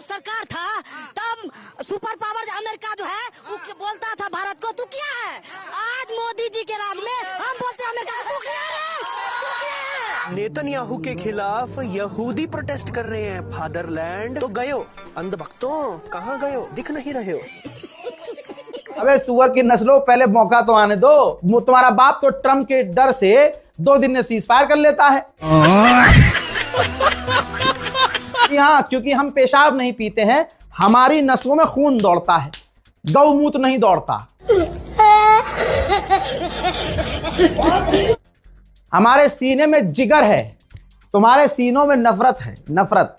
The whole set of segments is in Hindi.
सरकार था तब सुपर पावर अमेरिका जो है वो बोलता था भारत को तू क्या है। आज मोदी जी के राज में हम बोलते हैं अमेरिका को तू क्या है। नेतन्याहू के खिलाफ यहूदी प्रोटेस्ट कर रहे हैं फादरलैंड। तो गयो अंधभक्तों, कहाँ गयो, दिख नहीं रहे हो। अबे सुअर की नस्लों, पहले मौका तो आने दो। तुम्हारा बाप तो ट्रम्प के डर से 2 दिन में सीज फायर कर लेता है। हाँ, क्योंकि हम पेशाब नहीं पीते हैं, हमारी नसों में खून दौड़ता है, गौमूत्र नहीं दौड़ता। हमारे सीने में जिगर है, तुम्हारे सीनों में नफरत है, नफरत।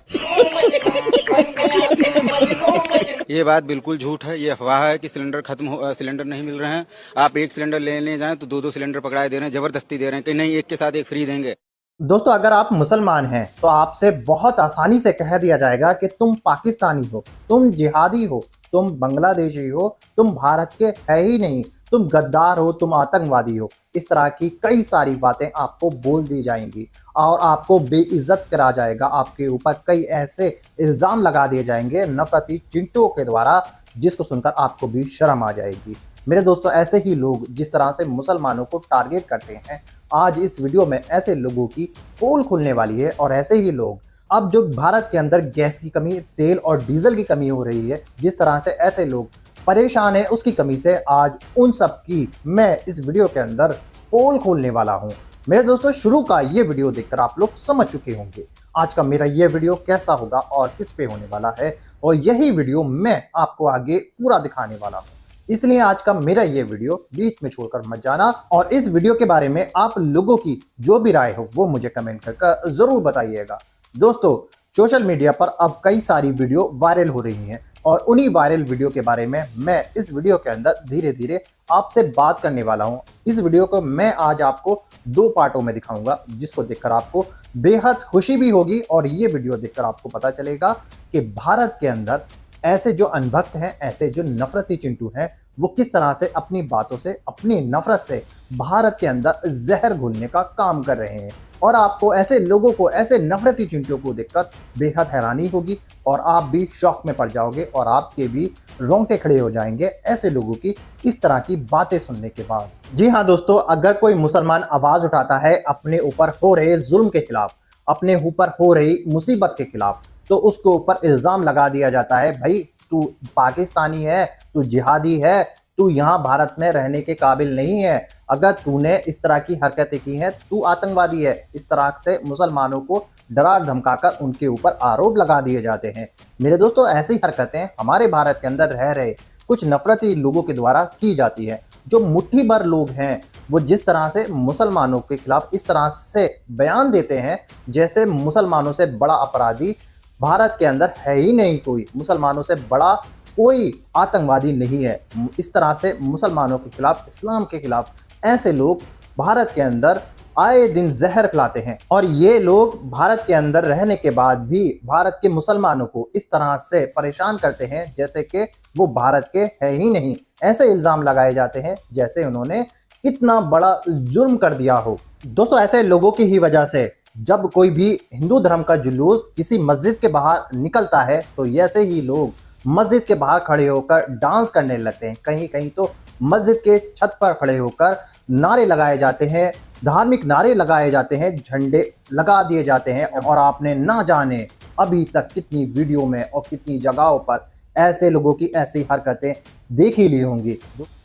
ये बात बिल्कुल झूठ है। ये अफवाह है कि सिलेंडर नहीं मिल रहे हैं। आप एक सिलेंडर लेने जाएं तो 2-2 सिलेंडर पकड़ाए दे रहे हैं, जबरदस्ती दे रहे हैं कि नहीं एक के साथ एक फ्री देंगे। दोस्तों, अगर आप मुसलमान हैं तो आपसे बहुत आसानी से कह दिया जाएगा कि तुम पाकिस्तानी हो, तुम जिहादी हो, तुम बांग्लादेशी हो, तुम भारत के है ही नहीं, तुम गद्दार हो, तुम आतंकवादी हो। इस तरह की कई सारी बातें आपको बोल दी जाएंगी और आपको बेइज्जत करा जाएगा। आपके ऊपर कई ऐसे इल्ज़ाम लगा दिए जाएंगे नफरती चिंटुओं के द्वारा, जिसको सुनकर आपको भी शर्म आ जाएगी। मेरे दोस्तों, ऐसे ही लोग जिस तरह से मुसलमानों को टारगेट करते हैं, आज इस वीडियो में ऐसे लोगों की पोल खुलने वाली है। और ऐसे ही लोग अब जो भारत के अंदर गैस की कमी, तेल और डीजल की कमी हो रही है, जिस तरह से ऐसे लोग परेशान हैं उसकी कमी से, आज उन सब की मैं इस वीडियो के अंदर पोल खोलने वाला हूं। मेरे दोस्तों, शुरू का ये वीडियो देखकर आप लोग समझ चुके होंगे आज का मेरा ये वीडियो कैसा होगा और किस पे होने वाला है, और यही वीडियो मैं आपको आगे पूरा दिखाने वाला हूं। इसलिए आज का मेरा ये वीडियो बीच में छोड़कर मत जाना, और इस वीडियो के बारे में आप लोगों की जो भी राय हो वो मुझे कमेंट करके जरूर बताइएगा। दोस्तों, सोशल मीडिया पर अब कई सारी वीडियो वायरल हो रही हैं, और उन्हीं वायरल वीडियो के बारे में मैं इस वीडियो के अंदर धीरे धीरे आपसे बात करने वाला हूं। इस वीडियो को मैं आज आपको 2 पार्टों में दिखाऊंगा, जिसको देखकर आपको बेहद खुशी भी होगी, और ये वीडियो देखकर आपको पता चलेगा कि भारत के अंदर ऐसे जो अनभक्त हैं, ऐसे जो नफरती चिंटू हैं, वो किस तरह से अपनी बातों से, अपनी नफरत से भारत के अंदर जहर घोलने का काम कर रहे हैं। और आपको ऐसे लोगों को, ऐसे नफरती चिंटू को देखकर बेहद हैरानी होगी, और आप भी शौक में पड़ जाओगे, और आपके भी रोंगटे खड़े हो जाएंगे ऐसे लोगों की इस तरह की बातें सुनने के बाद। जी हाँ दोस्तों, अगर कोई मुसलमान आवाज उठाता है अपने ऊपर हो रहे जुल्म के खिलाफ, अपने ऊपर हो रही मुसीबत के खिलाफ, तो उसके ऊपर इल्जाम लगा दिया जाता है, भाई तू पाकिस्तानी है, तू जिहादी है, तू यहाँ भारत में रहने के काबिल नहीं है, अगर तूने इस तरह की हरकतें की हैं तू आतंकवादी है। इस तरह से मुसलमानों को डरा धमकाकर उनके ऊपर आरोप लगा दिए जाते हैं। मेरे दोस्तों, ऐसी हरकतें हमारे भारत के अंदर रह रहे कुछ नफरती लोगों के द्वारा की जाती है। जो मुट्ठी भर लोग हैं, वो जिस तरह से मुसलमानों के खिलाफ इस तरह से बयान देते हैं जैसे मुसलमानों से बड़ा अपराधी भारत के अंदर है ही नहीं कोई, मुसलमानों से बड़ा कोई आतंकवादी नहीं है। इस तरह से मुसलमानों के खिलाफ, इस्लाम के खिलाफ ऐसे लोग भारत के अंदर आए दिन जहर फैलाते हैं, और ये लोग भारत के अंदर रहने के बाद भी भारत के मुसलमानों को इस तरह से परेशान करते हैं जैसे कि वो भारत के है ही नहीं। ऐसे इल्जाम लगाए जाते हैं जैसे उन्होंने कितना बड़ा जुर्म कर दिया हो। दोस्तों, ऐसे लोगों की ही वजह से जब कोई भी हिंदू धर्म का जुलूस किसी मस्जिद के बाहर निकलता है, तो ऐसे ही लोग मस्जिद के बाहर खड़े होकर डांस करने लगते हैं। कहीं कहीं तो मस्जिद के छत पर खड़े होकर नारे लगाए जाते हैं, धार्मिक नारे लगाए जाते हैं, झंडे लगा दिए जाते हैं, और आपने ना जाने अभी तक कितनी वीडियो में और कितनी जगहों पर ऐसे लोगों की ऐसी हरकतें देख ही ली होंगी।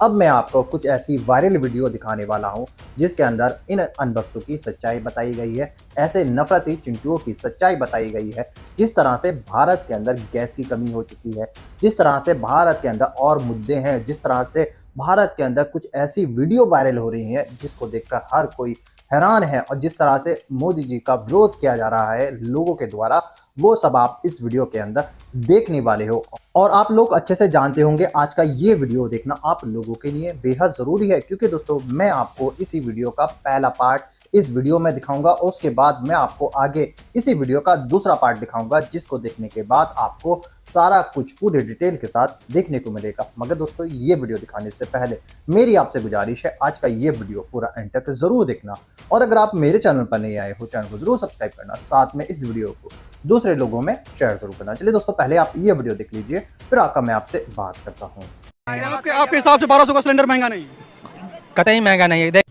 अब मैं आपको कुछ ऐसी वायरल वीडियो दिखाने वाला हूं जिसके अंदर इन अनभक्तों की सच्चाई बताई गई है, ऐसे नफरती चिंटुओं की सच्चाई बताई गई है। जिस तरह से भारत के अंदर गैस की कमी हो चुकी है, जिस तरह से भारत के अंदर और मुद्दे हैं, जिस तरह से भारत के अंदर कुछ ऐसी वीडियो वायरल हो रही हैं जिसको देखकर हर कोई हैरान है, और जिस तरह से मोदी जी का विरोध किया जा रहा है लोगों के द्वारा, वो सब आप इस वीडियो के अंदर देखने वाले हो। और आप लोग अच्छे से जानते होंगे आज का ये वीडियो देखना आप लोगों के लिए बेहद ज़रूरी है, क्योंकि दोस्तों मैं आपको इसी वीडियो का पहला पार्ट इस वीडियो में दिखाऊंगा और उसके बाद मैं आपको आगे इसी वीडियो का दूसरा पार्ट दिखाऊंगा, जिसको देखने के बाद आपको सारा कुछ पूरे डिटेल के साथ देखने को मिलेगा। मगर दोस्तों, ये वीडियो दिखाने से पहले मेरी आपसे गुजारिश है, आज का ये वीडियो पूरा एंड तक जरूर देखना, और अगर आप मेरे चैनल पर नहीं आए हो, चैनल को जरूर सब्सक्राइब करना, साथ में इस वीडियो को दूसरे लोगों में शेयर जरूर करना। चलिए दोस्तों, पहले आप ये वीडियो देख लीजिए, फिर आकर मैं आपसे बात करता हूँ। आपके हिसाब से 1200 का सिलेंडर महंगा नहीं है? कतई महंगा नहीं है।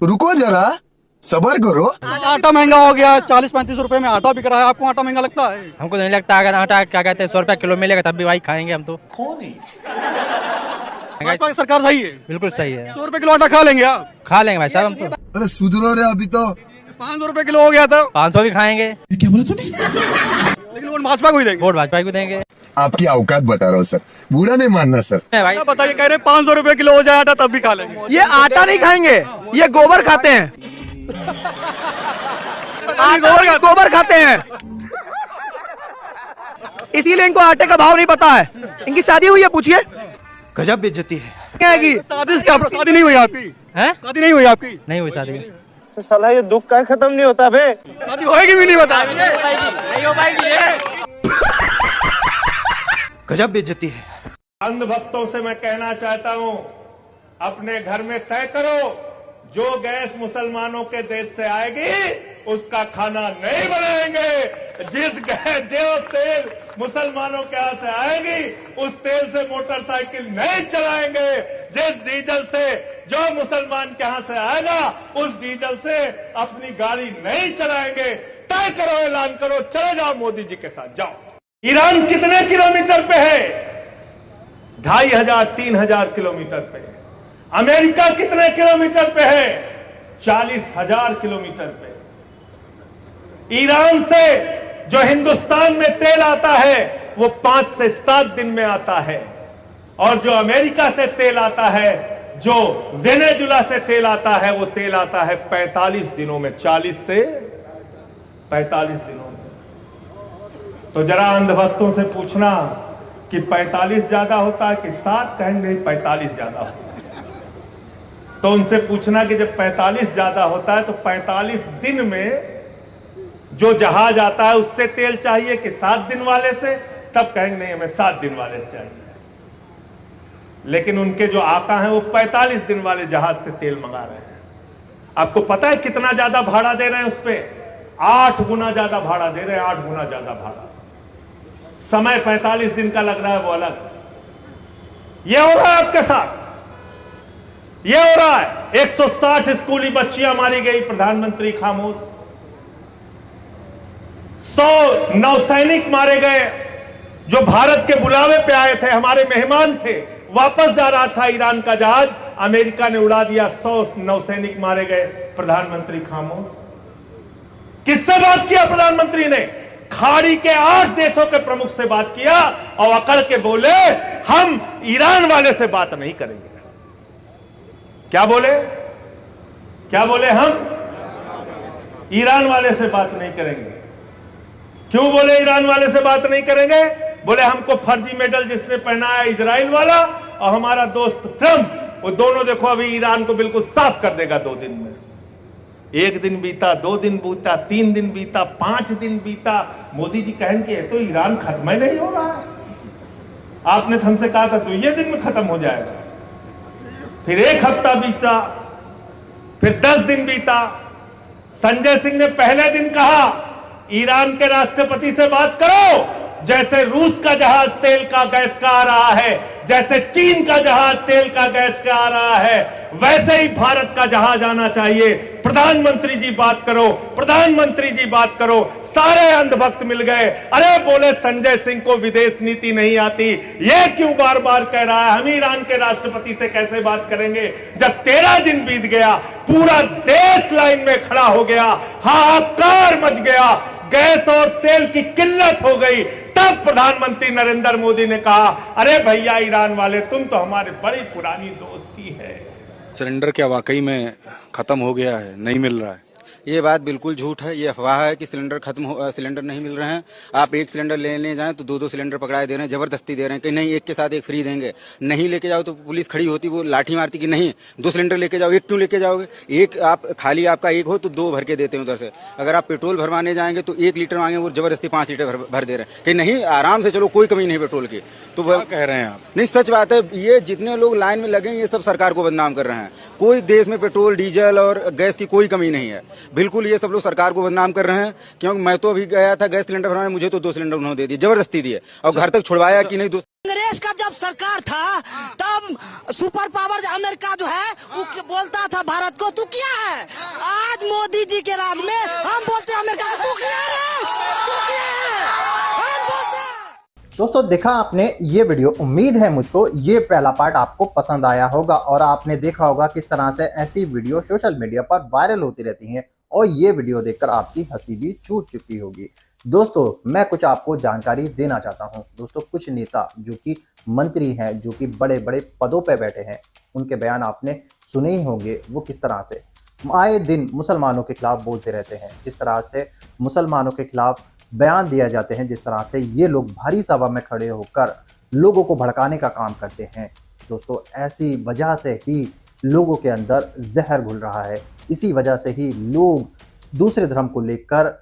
रुको जरा, सबर करो। आटा महंगा हो गया, 40-35 रुपए में आटा बिक रहा है। आपको आटा महंगा लगता है? हमको नहीं लगता। अगर आटा क्या कहते हैं 100 रुपया किलो मिलेगा तब भी भाई खाएंगे हम तो। भाजपा की सरकार सही है, बिल्कुल सही है। 100 रुपए किलो आटा खा लेंगे आप? खा लेंगे भाई साहब हम तो। अरे सुधरो रे, अभी तो 500 रुपए किलो हो गया था। 500 भी खाएंगे। क्या बोला तूने? लेकिन वोट भाजपा को ही देंगे। वोट भाजपा को देंगे। आपकी औकात बता रहा हूँ सर, बुरा नहीं मानना सर। भाई बताइए, कह रहे 500 रुपए किलो हो जाए आटा तब भी खा लेंगे। ये आटा नहीं खाएंगे, ये गोबर खाते हैं। गोबर खाते हैं, इसीलिए इनको आटे का भाव नहीं पता है। इनकी शादी हुई है, पूछिए। गजब बेइज्जती है। क्या शादी शादी नहीं हुई आपकी? हैं? शादी नहीं हुई आपकी? नहीं हुई शादी। साला ये दुख का खत्म नहीं होता बे। शादी होएगी भी नहीं, बता। नहीं हो पाएगी। गजब बेइज्जती है। अंधभक्तों से मैं कहना चाहता हूं, अपने घर में तय करो, जो गैस मुसलमानों के देश से आएगी उसका खाना नहीं बनाएंगे। जो तेल मुसलमानों के यहाँ से आएगी उस तेल से मोटरसाइकिल नहीं चलाएंगे। जिस डीजल से जो मुसलमान के यहाँ से आएगा उस डीजल से अपनी गाड़ी नहीं चलाएंगे। तय करो, ऐलान करो, चले जाओ मोदी जी के साथ, जाओ। ईरान कितने किलोमीटर पे है? 2500-3000 किलोमीटर पे। अमेरिका कितने किलोमीटर पे है? 40,000 किलोमीटर पे। ईरान से जो हिंदुस्तान में तेल आता है वो 5 से 7 दिन में आता है, और जो अमेरिका से तेल आता है, जो वेनेजुला से तेल आता है, वो तेल आता है 45 दिनों में, 40 से 45 दिनों में। तो जरा अंधभक्तों से पूछना कि 45 ज्यादा होता है कि 7? कहेंगे नहीं, 45 ज्यादा होता है। तो उनसे पूछना कि जब 45 ज्यादा होता है तो 45 दिन में जो जहाज आता है उससे तेल चाहिए कि 7 दिन वाले से? तब कहेंगे नहीं, हमें 7 दिन वाले से चाहिए। लेकिन उनके जो आका हैं वो 45 दिन वाले जहाज से तेल मंगा रहे हैं। आपको पता है कितना ज्यादा भाड़ा दे रहे हैं उस पर? 8 गुना ज्यादा भाड़ा दे रहे हैं, 8 गुना ज्यादा भाड़ा। समय 45 दिन का लग रहा है, वो अलग। ये हो रहा है आपके साथ, ये हो रहा है। 160 स्कूली बच्चियां मारी गई, प्रधानमंत्री खामोश। 100 नौसैनिक मारे गए जो भारत के बुलावे पे आए थे, हमारे मेहमान थे। वापस जा रहा था ईरान का जहाज, अमेरिका ने उड़ा दिया, 100 नौसैनिक मारे गए, प्रधानमंत्री खामोश। किससे बात किया प्रधानमंत्री ने? खाड़ी के 8 देशों के प्रमुख से बात किया और अकड़ के बोले हम ईरान वाले से बात नहीं करेंगे। क्या बोले? क्या बोले? हम ईरान वाले से बात नहीं करेंगे। क्यों बोले ईरान वाले से बात नहीं करेंगे? बोले हमको फर्जी मेडल जिसने पहना है इजराइल वाला और हमारा दोस्त ट्रंप, वो दोनों देखो अभी ईरान को बिल्कुल साफ कर देगा 2 दिन में। 1 दिन बीता, 2 दिन बीता, 3 दिन बीता, 5 दिन बीता। मोदी जी कहेंगे तो ईरान खत्म ही नहीं हो रहा है। आपने तो हमसे कहा था तो ये दिन में खत्म हो जाएगा। फिर 1 हफ्ता बीता, फिर 10 दिन बीता। संजय सिंह ने पहले दिन कहा ईरान के राष्ट्रपति से बात करो, जैसे रूस का जहाज तेल का गैस का आ रहा है, जैसे चीन का जहाज तेल का गैस का आ रहा है, वैसे ही भारत का जहाज आना चाहिए। प्रधानमंत्री जी बात करो, प्रधानमंत्री जी बात करो। सारे अंधभक्त मिल गए। अरे बोले संजय सिंह को विदेश नीति नहीं आती, ये क्यों बार बार कह रहा है? हम ईरान के राष्ट्रपति से कैसे बात करेंगे? जब 13 दिन बीत गया, पूरा देश लाइन में खड़ा हो गया, हाहाकार मच गया, गैस और तेल की किल्लत हो गई, तब प्रधानमंत्री नरेंद्र मोदी ने कहा अरे भैया ईरान वाले, तुम तो हमारे बड़ी पुरानी दोस्ती है। सिलेंडर क्या वाकई में खत्म हो गया है? नहीं मिल रहा है? ये बात बिल्कुल झूठ है, ये अफवाह है कि सिलेंडर नहीं मिल रहे हैं। आप एक सिलेंडर लेने जाएं तो दो सिलेंडर पकड़ाए दे रहे हैं, जबरदस्ती दे रहे हैं कि नहीं एक के साथ एक फ्री देंगे। नहीं लेके जाओ तो पुलिस खड़ी होती, वो लाठी मारती कि नहीं 2 सिलेंडर लेके जाओ। एक क्यों लेके जाओगे? एक आप खाली आपका एक हो तो 2 भर के देते हैं उधर से। अगर आप पेट्रोल भरवाने जाएंगे तो 1 लीटर मांगे, वो जबरदस्ती 5 लीटर भर दे रहे हैं कि नहीं आराम से चलो, कोई कमी नहीं पेट्रोल की। तो वह कह रहे हैं आप, नहीं सच बात है। ये जितने लोग लाइन में लगे ये सब सरकार को बदनाम कर रहे हैं। कोई देश में पेट्रोल डीजल और गैस की कोई कमी नहीं है, बिल्कुल ये सब लोग सरकार को बदनाम कर रहे हैं। क्योंकि मैं तो अभी गया था गैस सिलेंडर भरवाने, मुझे तो 2 सिलेंडर उन्होंने दे दिए, जबरदस्ती दिए और घर तक छुड़वाया कि नहीं। कांग्रेस का जब सरकार था तब सुपर पावर अमेरिका जो है वो बोलता था भारत को तू क्या है। आज मोदी जी के राज में हम बोलते हैं अमेरिका को तू क्या है, तू क्या है, हम बोलते हैं। दोस्तों देखा आपने ये वीडियो, उम्मीद है मुझको ये पहला पार्ट आपको पसंद आया होगा और आपने देखा होगा किस तरह से ऐसी वीडियो सोशल मीडिया पर वायरल होती रहती हैं और ये वीडियो देखकर आपकी हंसी भी छूट चुकी होगी। दोस्तों मैं कुछ आपको जानकारी देना चाहता हूं। दोस्तों कुछ नेता जो कि मंत्री हैं, जो कि बड़े बड़े पदों पर बैठे हैं, उनके बयान आपने सुने ही होंगे। वो किस तरह से आए दिन मुसलमानों के खिलाफ बोलते रहते हैं, जिस तरह से मुसलमानों के खिलाफ बयान दिए जाते हैं, जिस तरह से ये लोग भारी सभा में खड़े होकर लोगों को भड़काने का काम करते हैं। दोस्तों ऐसी वजह से ही लोगों के अंदर जहर घुल रहा है, इसी वजह से ही लोग दूसरे धर्म को लेकर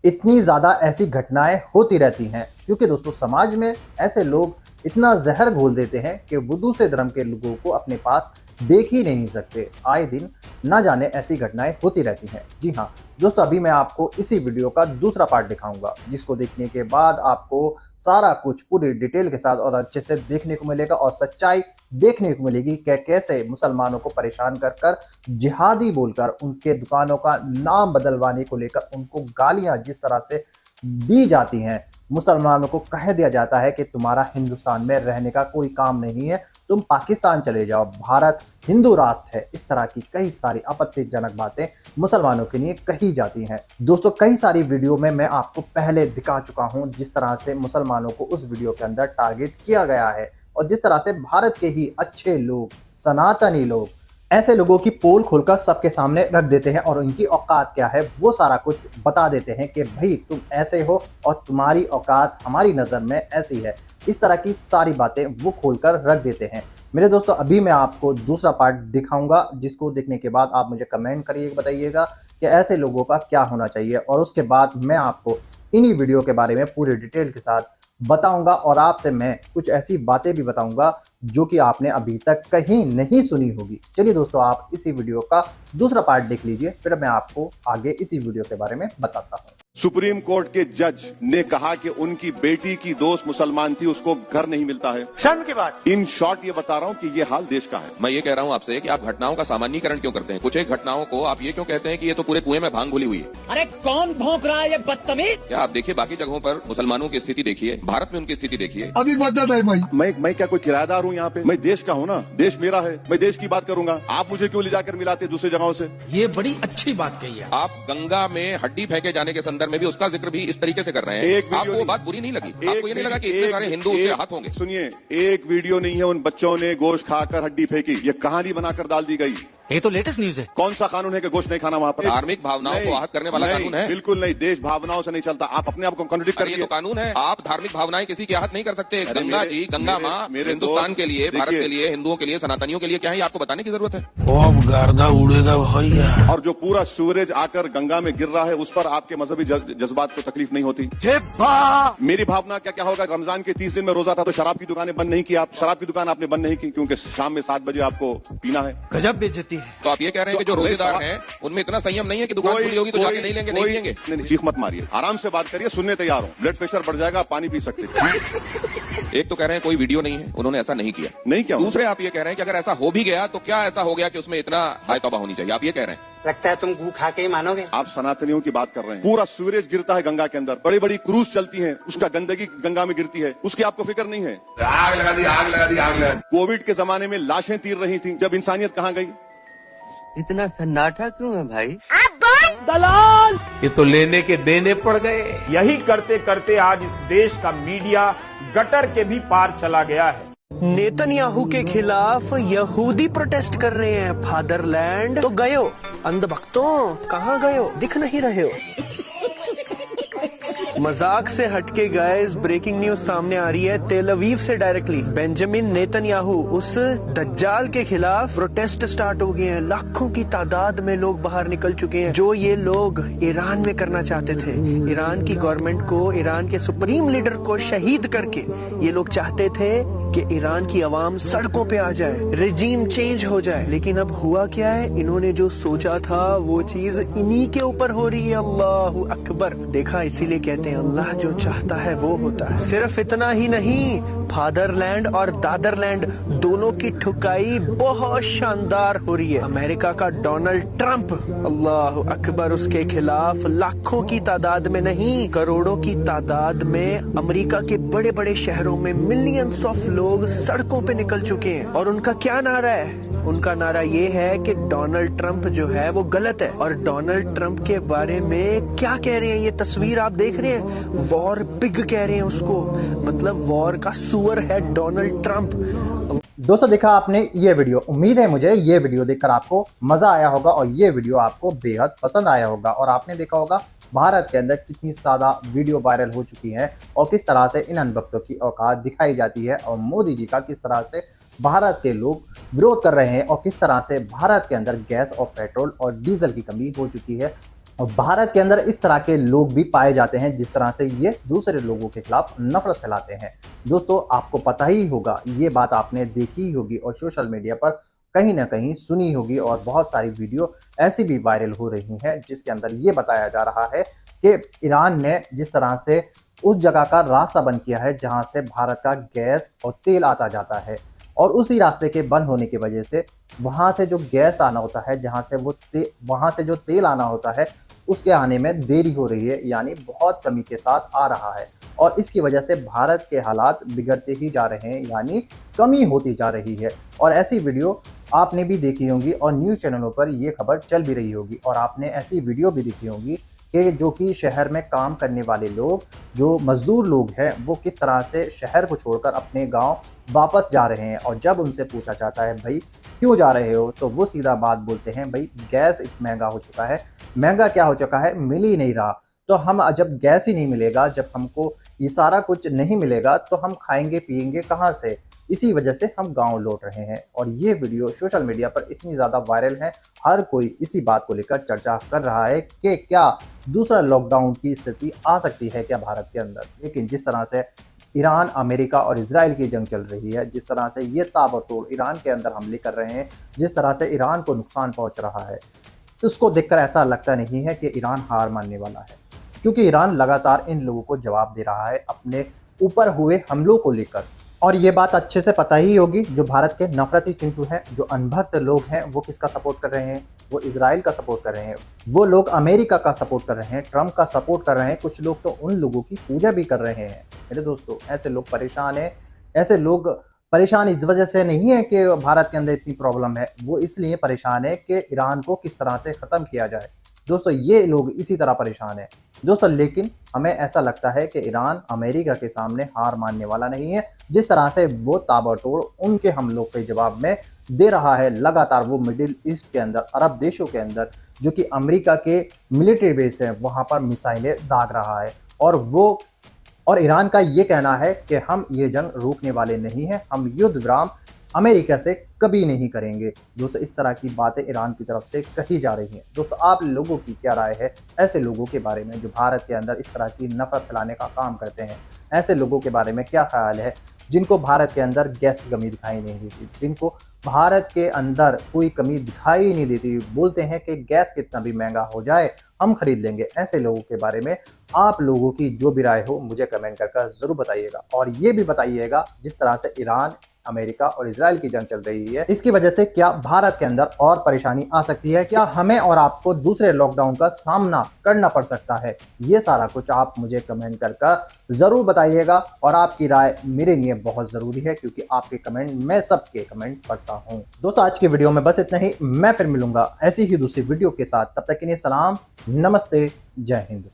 इतनी ज़्यादा ऐसी घटनाएं होती रहती हैं। क्योंकि दोस्तों समाज में ऐसे लोग इतना जहर घोल देते हैं कि वो दूसरे धर्म के लोगों को अपने पास देख ही नहीं सकते। आए दिन ना जाने ऐसी घटनाएं होती रहती हैं। जी हाँ दोस्तों, अभी मैं आपको इसी वीडियो का दूसरा पार्ट दिखाऊंगा, जिसको देखने के बाद आपको सारा कुछ पूरी डिटेल के साथ और अच्छे से देखने को मिलेगा और सच्चाई देखने को मिलेगी कि कैसे मुसलमानों को परेशान कर कर जिहादी बोलकर उनके दुकानों का नाम बदलवाने को लेकर उनको गालियां जिस तरह से दी जाती हैं। मुसलमानों को कह दिया जाता है कि तुम्हारा हिंदुस्तान में रहने का कोई काम नहीं है, तुम पाकिस्तान चले जाओ, भारत हिंदू राष्ट्र है। इस तरह की कई सारी आपत्तिजनक बातें मुसलमानों के लिए कही जाती हैं। दोस्तों कई सारी वीडियो में मैं आपको पहले दिखा चुका हूं जिस तरह से मुसलमानों को उस वीडियो के अंदर टारगेट किया गया है और जिस तरह से भारत के ही अच्छे लोग, सनातनी लोग, ऐसे लोगों की पोल खोलकर सबके सामने रख देते हैं और उनकी औकात क्या है वो सारा कुछ बता देते हैं कि भाई तुम ऐसे हो और तुम्हारी औकात हमारी नज़र में ऐसी है। इस तरह की सारी बातें वो खोलकर रख देते हैं। मेरे दोस्तों अभी मैं आपको दूसरा पार्ट दिखाऊंगा, जिसको देखने के बाद आप मुझे कमेंट करिए, बताइएगा कि ऐसे लोगों का क्या होना चाहिए और उसके बाद मैं आपको इन्हीं वीडियो के बारे में पूरी डिटेल के साथ बताऊंगा और आपसे मैं कुछ ऐसी बातें भी बताऊंगा जो कि आपने अभी तक कहीं नहीं सुनी होगी। चलिए दोस्तों आप इसी वीडियो का दूसरा पार्ट देख लीजिए, फिर मैं आपको आगे इसी वीडियो के बारे में बताता हूँ। सुप्रीम कोर्ट के जज ने कहा कि उनकी बेटी की दोस्त मुसलमान थी, उसको घर नहीं मिलता है। शर्म की बात। इन शॉर्ट ये बता रहा हूँ कि ये हाल देश का है। मैं ये कह रहा हूँ आपसे कि आप घटनाओं का सामान्यीकरण क्यों करते हैं? कुछ एक घटनाओं को आप ये क्यों कहते हैं कि ये तो पूरे कुएं में भांग घुली हुई है? अरे कौन भौंक रहा है ये बदतमीज? क्या आप देखिए बाकी जगहों पर मुसलमानों की स्थिति देखिए, भारत में उनकी स्थिति देखिए। अभी बता है भाई, मैं क्या कोई किराएदार हूँ यहाँ पे? मैं देश का हूँ ना, देश मेरा है, मैं देश की बात करूंगा। आप मुझे क्यों ले जाकर मिलाते दूसरी जगहों से? ये बड़ी अच्छी बात कही है। आप गंगा में हड्डी फेंके जाने के संदर्भ में भी उसका जिक्र भी इस तरीके से कर रहे हैं। आपको वो बात बुरी नहीं लगी? आपको ये नहीं लगा कि इतने सारे हिंदू उससे आहत होंगे? सुनिए, एक वीडियो नहीं है उन बच्चों ने गोश्त खाकर हड्डी फेंकी, ये कहानी बनाकर डाल दी गई। ये तो लेटेस्ट न्यूज है। कौन सा कानून है कि गोश्त नहीं खाना वहाँ पर? धार्मिक भावनाओं को आहत करने वाला कानून है? बिल्कुल नहीं, देश भावनाओं से नहीं चलता। आप अपने आप को कॉन्ट्रडिक्ट करिए। ये तो कानून है, आप धार्मिक भावनाएं किसी की आहत नहीं कर सकते। गंगा जी, गंगा माँ हिंदुस्तान के लिए, भारत के लिए, हिंदुओं के लिए, सनातनियों के लिए क्या है आपको बताने की जरूरत है? गर्दा उड़ेगा भैया। और जो पूरा सूरज आकर गंगा में गिर रहा है उस पर आपके मजहबी जज्बात को तकलीफ नहीं होती? मेरी भावना क्या होगा? रमजान के 30 दिन में रोजा था तो शराब की दुकानें बंद नहीं की, आप शराब की दुकान आपने बंद नहीं की क्योंकि शाम में 7 बजे आपको पीना है। गजब बेइज्जती है। तो आप ये कह रहे हैं कि जो रोजेदार हैं उनमें इतना संयम नहीं है कि दुकान खुली होगी तो जाके नहीं लेंगे, नहीं पिएंगे? नहीं, चीख मत मारिए, आराम से बात करिए, सुनने तैयार हूँ। ब्लड प्रेशर बढ़ जाएगा, पानी पी सकते हैं। एक तो कह रहे हैं कोई वीडियो नहीं है, उन्होंने ऐसा नहीं किया। नहीं क्या? दूसरे आप ये कह रहे हैं कि अगर ऐसा हो भी गया तो क्या ऐसा हो गया कि उसमें इतना हाय तौबा होनी चाहिए? आप ये कह रहे हैं? लगता है तुम गू खा के ही मानोगे। आप सनातनियों की बात कर रहे हैं। पूरा सूरज गिरता है गंगा के अंदर, बड़ी बड़ी क्रूज चलती हैं, उसका गंदगी गंगा में गिरती है, उसकी आपको फिक्र नहीं है? आग लगा दी, आग लगा दी, आग लगा दी। कोविड के जमाने में लाशें तीर रही थी, जब इंसानियत कहाँ गई? इतना सन्नाटा क्यों है भाई? दलाल ये तो लेने के देने पड़ गए। यही करते करते आज इस देश का मीडिया गटर के भी पार चला गया है। नेतन्याहू के खिलाफ यहूदी प्रोटेस्ट कर रहे हैं फादरलैंड। तो गयो अंधभक्तों, कहाँ गयो, दिख नहीं रहे हो। मजाक से हटके गाइस, ब्रेकिंग न्यूज सामने आ रही है तेल अवीव से डायरेक्टली। बेंजामिन नेतन्याहू उस दज्जाल के खिलाफ प्रोटेस्ट स्टार्ट हो गए हैं। लाखों की तादाद में लोग बाहर निकल चुके हैं। जो ये लोग ईरान में करना चाहते थे, ईरान की गवर्नमेंट को, ईरान के सुप्रीम लीडर को शहीद करके ये लोग चाहते थे कि ईरान की आवाम सड़कों पे आ जाए, रेजीम चेंज हो जाए। लेकिन अब हुआ क्या है, इन्होंने जो सोचा था वो चीज इन्हीं के ऊपर हो रही है। अल्लाहु अकबर। देखा, इसीलिए कहते हैं अल्लाह जो चाहता है वो होता है। सिर्फ इतना ही नहीं, फादरलैंड और दादरलैंड दोनों की ठुकाई बहुत शानदार हो रही है। अमेरिका का डोनाल्ड ट्रंप, अल्लाहु अकबर, उसके खिलाफ लाखों की तादाद में नहीं, करोड़ों की तादाद में अमेरिका के बड़े बड़े शहरों में मिलियंस ऑफ लोग सड़कों पे निकल चुके हैं। और उनका क्या नारा है? उनका नारा ये है कि डोनाल्ड ट्रंप जो है वो गलत है। और डोनाल्ड ट्रंप के बारे में क्या कह रहे हैं, ये तस्वीर आप देख रहे हैं, वॉर पिग कह रहे हैं उसको, मतलब वॉर का सुअर है डोनाल्ड ट्रंप। दोस्तों, देखा आपने ये वीडियो, उम्मीद है मुझे ये वीडियो देखकर आपको मजा आया होगा और ये वीडियो आपको बेहद पसंद आया होगा। और आपने देखा होगा भारत के अंदर कितनी ज्यादा वीडियो वायरल हो चुकी हैं और किस तरह से इन अनभक्तों की औकात दिखाई जाती है और मोदी जी का किस तरह से भारत के लोग विरोध कर रहे हैं और किस तरह से भारत के अंदर गैस और पेट्रोल और डीजल की कमी हो चुकी है। और भारत के अंदर इस तरह के लोग भी पाए जाते हैं जिस तरह से ये दूसरे लोगों के खिलाफ नफरत फैलाते हैं। दोस्तों, आपको पता ही होगा, ये बात आपने देखी ही होगी और सोशल मीडिया पर कहीं ना कहीं सुनी होगी और बहुत सारी वीडियो ऐसी भी वायरल हो रही हैं जिसके अंदर ये बताया जा रहा है कि ईरान ने जिस तरह से उस जगह का रास्ता बंद किया है जहां से भारत का गैस और तेल आता जाता है और उसी रास्ते के बंद होने की वजह से वहां से जो गैस आना होता है, जहां से वहां से जो तेल आना होता है, उसके आने में देरी हो रही है, यानी बहुत कमी के साथ आ रहा है। और इसकी वजह से भारत के हालात बिगड़ते ही जा रहे हैं, यानी कमी होती जा रही है। और ऐसी वीडियो आपने भी देखी होंगी और न्यूज़ चैनलों पर ये खबर चल भी रही होगी और आपने ऐसी वीडियो भी देखी होंगी कि जो कि शहर में काम करने वाले लोग, जो मजदूर लोग हैं, वो किस तरह से शहर को छोड़कर अपने गांव वापस जा रहे हैं। और जब उनसे पूछा जाता है भाई क्यों जा रहे हो, तो वो सीधा बात बोलते हैं भाई गैस इतना महंगा हो चुका है। महंगा क्या हो चुका है, मिल ही नहीं रहा। तो हम जब गैस ही नहीं मिलेगा, जब हमको ये सारा कुछ नहीं मिलेगा तो हम खाएंगे पिएंगे कहाँ से। इसी वजह से हम गांव लौट रहे हैं। और ये वीडियो सोशल मीडिया पर इतनी ज़्यादा वायरल है, हर कोई इसी बात को लेकर चर्चा कर रहा है कि क्या दूसरा लॉकडाउन की स्थिति आ सकती है क्या भारत के अंदर। लेकिन जिस तरह से ईरान, अमेरिका और इजराइल की जंग चल रही है, जिस तरह से ये ताबड़तोड़ ईरान के अंदर हमले कर रहे हैं, जिस तरह से ईरान को नुकसान पहुँच रहा है, उसको देखकर ऐसा लगता नहीं है कि ईरान हार मानने वाला है, क्योंकि ईरान लगातार इन लोगों को जवाब दे रहा है अपने ऊपर हुए हमलों को लेकर। और ये बात अच्छे से पता ही होगी, जो भारत के नफरती चिंटू हैं, जो अनभक्त लोग हैं, वो किसका सपोर्ट कर रहे हैं, वो इजराइल का सपोर्ट कर रहे हैं, वो लोग अमेरिका का सपोर्ट कर रहे हैं, ट्रंप का सपोर्ट कर रहे हैं, कुछ लोग तो उन लोगों की पूजा भी कर रहे हैं। मेरे दोस्तों, ऐसे लोग परेशान हैं। ऐसे लोग परेशान इस वजह से नहीं है कि भारत के अंदर इतनी प्रॉब्लम है, वो इसलिए परेशान है कि ईरान को किस तरह से ख़त्म किया जाए। दोस्तों, ये लोग इसी तरह परेशान हैं दोस्तों। लेकिन हमें ऐसा लगता है कि ईरान अमेरिका के सामने हार मानने वाला नहीं है। जिस तरह से वो ताबड़तोड़ उनके हमलों के जवाब में दे रहा है, लगातार वो मिडिल ईस्ट के अंदर, अरब देशों के अंदर, जो कि अमेरिका के मिलिट्री बेस है, वहाँ पर मिसाइलें दाग रहा है। और ईरान का ये कहना है कि हम ये जंग रोकने वाले नहीं हैं, हम युद्ध विराम अमेरिका से कभी नहीं करेंगे। दोस्तों, इस तरह की बातें ईरान की तरफ से कही जा रही हैं। दोस्तों, आप लोगों की क्या राय है ऐसे लोगों के बारे में जो भारत के अंदर इस तरह की नफरत फैलाने का काम करते हैं? ऐसे लोगों के बारे में क्या ख्याल है जिनको भारत के अंदर गैस की कमी दिखाई नहीं देती, जिनको भारत के अंदर कोई कमी दिखाई नहीं देती, बोलते हैं कि गैस कितना भी महंगा हो जाए हम खरीद लेंगे? ऐसे लोगों के बारे में आप लोगों की जो भी राय हो मुझे कमेंट करके ज़रूर बताइएगा। और ये भी बताइएगा, जिस तरह से ईरान, अमेरिका और इजराइल की जंग चल रही है, इसकी वजह से क्या भारत के अंदर और परेशानी आ सकती है? क्या हमें और आपको दूसरे लॉकडाउन का सामना करना पड़ सकता है? ये सारा कुछ आप मुझे कमेंट करके जरूर बताइएगा। और आपकी राय मेरे लिए बहुत जरूरी है, क्योंकि आपके कमेंट, मैं सबके कमेंट पढ़ता हूँ। दोस्तों, आज की वीडियो में बस इतना ही। मैं फिर मिलूंगा ऐसी ही दूसरी वीडियो के साथ। तब तक के लिए सलाम, नमस्ते, जय हिंद।